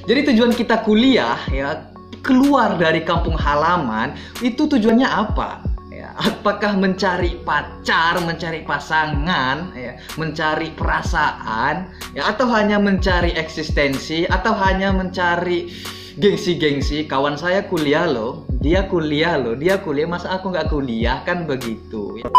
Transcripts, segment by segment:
Jadi tujuan kita kuliah ya, keluar dari kampung halaman, itu tujuannya apa? Ya, apakah mencari pacar, mencari pasangan, ya, mencari perasaan, ya, atau hanya mencari eksistensi, atau hanya mencari gengsi-gengsi? Kawan saya kuliah loh, dia kuliah, masa aku nggak kuliah, kan begitu ya.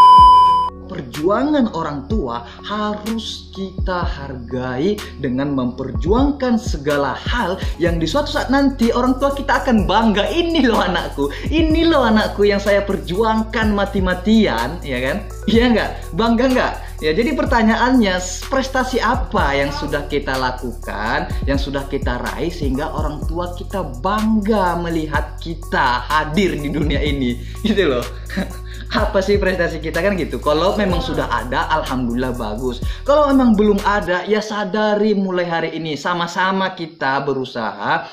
Perjuangan orang tua harus kita hargai dengan memperjuangkan segala hal yang di suatu saat nanti orang tua kita akan bangga. Ini loh anakku yang saya perjuangkan mati-matian, ya kan? Iya nggak? Bangga nggak? Ya, jadi pertanyaannya, prestasi apa yang sudah kita lakukan, yang sudah kita raih sehingga orang tua kita bangga melihat kita hadir di dunia ini, gitu loh. Apa sih prestasi kita, kan gitu. Kalau memang sudah ada, alhamdulillah bagus. Kalau memang belum ada, ya sadari mulai hari ini, sama-sama kita berusaha.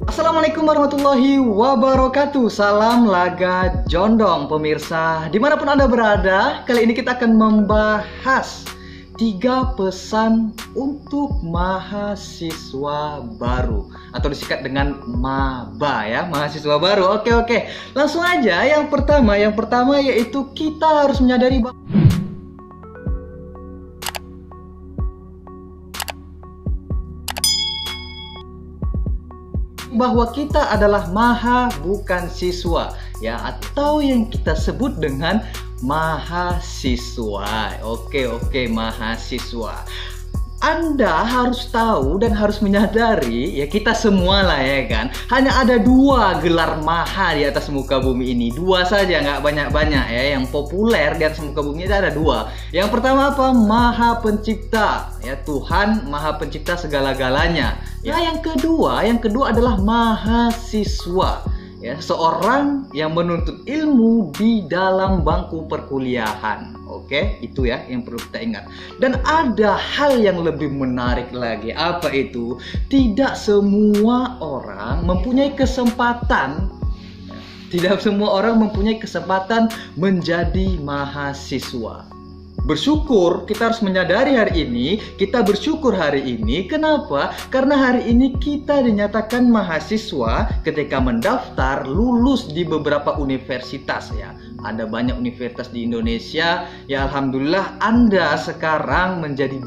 Assalamualaikum warahmatullahi wabarakatuh. Salam laga jondong pemirsa, dimanapun Anda berada. Kali ini kita akan membahas 3 pesan untuk mahasiswa baru, atau disingkat dengan maba ya, mahasiswa baru. Oke, langsung aja. Yang pertama yaitu kita harus menyadari bahwa kita adalah maha, bukan siswa ya, atau yang kita sebut dengan mahasiswa. Oke, mahasiswa. Anda harus tahu dan harus menyadari, ya kita semua lah ya kan, hanya ada 2 gelar maha di atas muka bumi ini. 2 saja, nggak banyak-banyak ya. Yang populer di atas muka bumi itu ada 2. Yang pertama apa? Maha pencipta, ya Tuhan maha pencipta segala-galanya. Ya, yang kedua adalah mahasiswa. Ya, seorang yang menuntut ilmu di dalam bangku perkuliahan. Oke, itu ya yang perlu kita ingat. Dan ada hal yang lebih menarik lagi. Apa itu? Tidak semua orang mempunyai kesempatan. Tidak semua orang mempunyai kesempatan menjadi mahasiswa. Bersyukur, kita harus menyadari hari ini, kita bersyukur hari ini. Kenapa? Karena hari ini kita dinyatakan mahasiswa ketika mendaftar lulus di beberapa universitas ya. Ada banyak universitas di Indonesia. Ya alhamdulillah Anda sekarang menjadi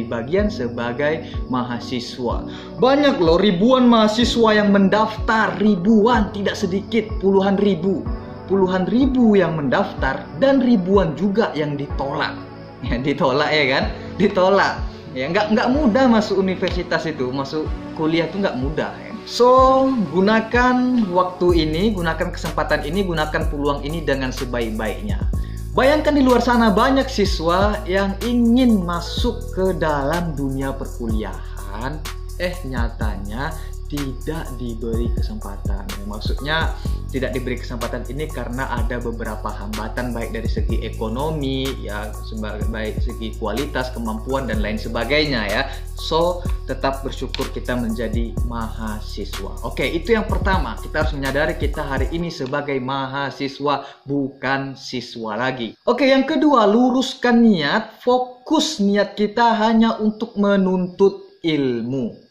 bagian sebagai mahasiswa. Banyak loh, ribuan mahasiswa yang mendaftar, ribuan, tidak sedikit, puluhan ribu yang mendaftar, dan ribuan juga yang ditolak. Ya, ditolak ya kan? Ditolak. Ya, nggak mudah masuk universitas itu, masuk kuliah itu nggak mudah ya. So, gunakan waktu ini, gunakan kesempatan ini, gunakan peluang ini dengan sebaik-baiknya. Bayangkan di luar sana banyak siswa yang ingin masuk ke dalam dunia perkuliahan, nyatanya tidak diberi kesempatan. Maksudnya tidak diberi kesempatan ini karena ada beberapa hambatan, baik dari segi ekonomi ya, baik segi kualitas, kemampuan dan lain sebagainya ya. So, tetap bersyukur kita menjadi mahasiswa. Oke, itu yang pertama. Kita harus menyadari kita hari ini sebagai mahasiswa, bukan siswa lagi. Oke, yang kedua, luruskan niat, fokus niat kita hanya untuk menuntut ilmu.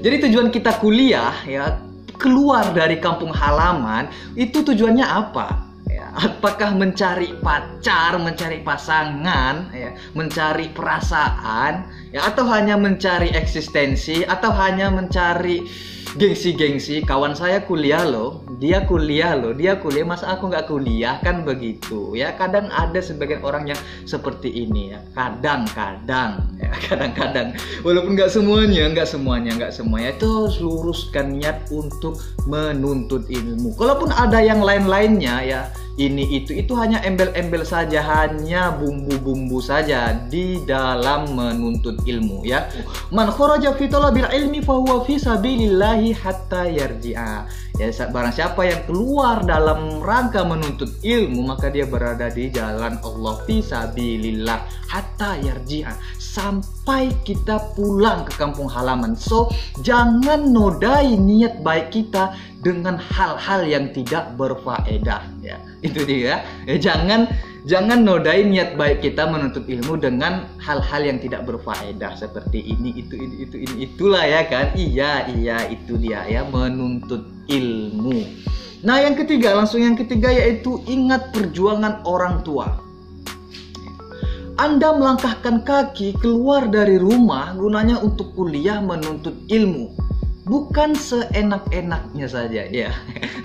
Jadi tujuan kita kuliah ya, keluar dari kampung halaman, itu tujuannya apa? Ya, apakah mencari pacar, mencari pasangan, ya, mencari perasaan, ya, atau hanya mencari eksistensi, atau hanya mencari gengsi-gengsi? Kawan saya kuliah loh, dia kuliah, masa aku nggak kuliah, kan begitu ya. Kadang ada sebagian orang yang seperti ini ya, kadang-kadang walaupun nggak semuanya itu harus luruskan niat untuk menuntut ilmu. Kalaupun ada yang lain-lainnya ya, ini itu hanya embel-embel saja, hanya bumbu-bumbu saja di dalam menuntut ilmu ya. Man kharaja fi talabil ilmi fa huwa fi sabilillahi hatta yarji'a. Ya, barang siapa yang keluar dalam rangka menuntut ilmu, maka dia berada di jalan Allah fi sabilillah hatta yarji'a, sampai kita pulang ke kampung halaman. So, jangan nodai niat baik kita dengan hal-hal yang tidak berfaedah, ya. Itu dia. Ya, jangan nodai niat baik kita menuntut ilmu dengan hal-hal yang tidak berfaedah seperti ini itulah ya kan. Iya itu dia ya, menuntut ilmu. Nah, yang ketiga yaitu ingat perjuangan orang tua. Anda melangkahkan kaki keluar dari rumah gunanya untuk kuliah menuntut ilmu, bukan seenak-enaknya saja, ya.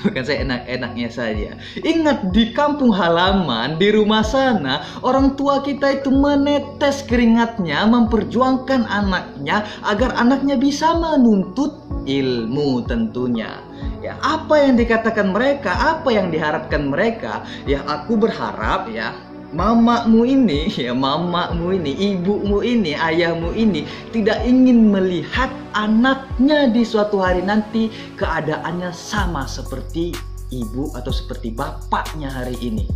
Bukan seenak-enaknya saja. Ingat, di kampung halaman, di rumah sana, orang tua kita itu menetes keringatnya memperjuangkan anaknya agar anaknya bisa menuntut ilmu tentunya. Ya, apa yang dikatakan mereka, apa yang diharapkan mereka? Ya, aku berharap ya mamamu ini, ibumu ini, ayahmu ini tidak ingin melihat anaknya di suatu hari nanti keadaannya sama seperti ibu atau seperti bapaknya hari ini.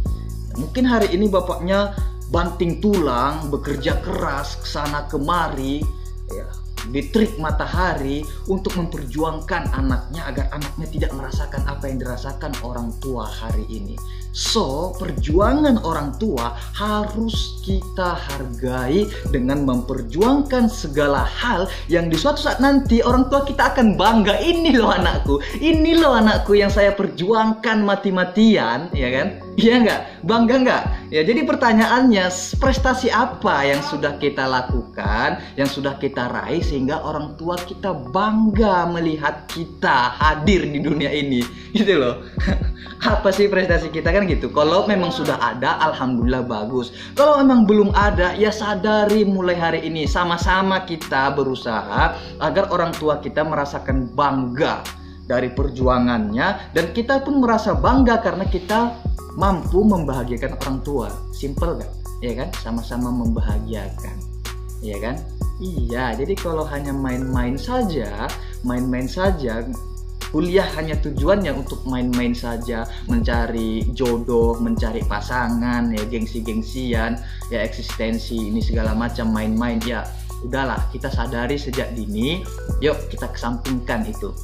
Mungkin hari ini bapaknya banting tulang, bekerja keras kesana kemari, ya, diterik matahari untuk memperjuangkan anaknya agar anaknya tidak merasakan apa yang dirasakan orang tua hari ini. So, perjuangan orang tua harus kita hargai dengan memperjuangkan segala hal yang di suatu saat nanti orang tua kita akan bangga. Ini loh anakku yang saya perjuangkan mati-matian, ya kan? Iya nggak? Bangga nggak? Ya, jadi pertanyaannya, prestasi apa yang sudah kita lakukan, yang sudah kita raih sehingga orang tua kita bangga melihat kita hadir di dunia ini, gitu loh. Apa sih prestasi kita kan gitu. Kalau memang sudah ada, alhamdulillah bagus. Kalau memang belum ada, ya sadari mulai hari ini sama-sama kita berusaha agar orang tua kita merasakan bangga dari perjuangannya, dan kita pun merasa bangga karena kita mampu membahagiakan orang tua. Simple kan? Ya kan? Sama-sama membahagiakan. Ya kan? Iya, jadi kalau hanya main-main saja, kuliah hanya tujuannya untuk main-main saja, mencari jodoh, mencari pasangan, ya gengsi-gengsian, ya eksistensi ini segala macam main-main, ya udahlah, kita sadari sejak dini. Yuk kita kesampingkan itu,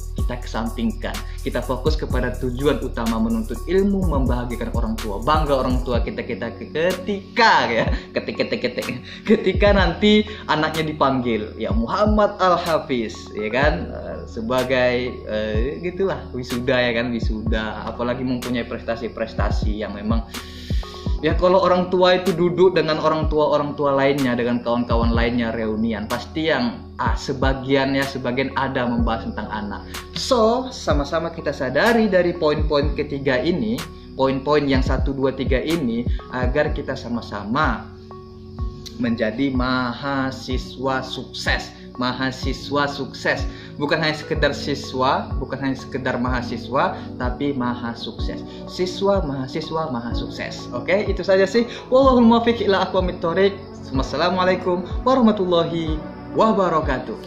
kita fokus kepada tujuan utama menuntut ilmu, membahagiakan orang tua, bangga orang tua kita ketika nanti anaknya dipanggil ya Muhammad Al-Hafiz, ya kan, sebagai gitulah wisuda, ya kan, wisuda, apalagi mempunyai prestasi-prestasi yang memang ya kalau orang tua itu duduk dengan orang tua lainnya, dengan kawan-kawan lainnya reunian, pasti yang sebagian ada membahas tentang anak. So, sama-sama kita sadari dari poin-poin ketiga ini, poin-poin yang 1, 2, 3 ini, agar kita sama-sama menjadi mahasiswa sukses. Bukan hanya sekedar siswa, bukan hanya sekedar mahasiswa, tapi maha sukses. Siswa, mahasiswa, maha sukses. Oke, itu saja sih. Wallahul muwaffiq ila aqwamit thoriq. Wassalamualaikum warahmatullahi wabarakatuh.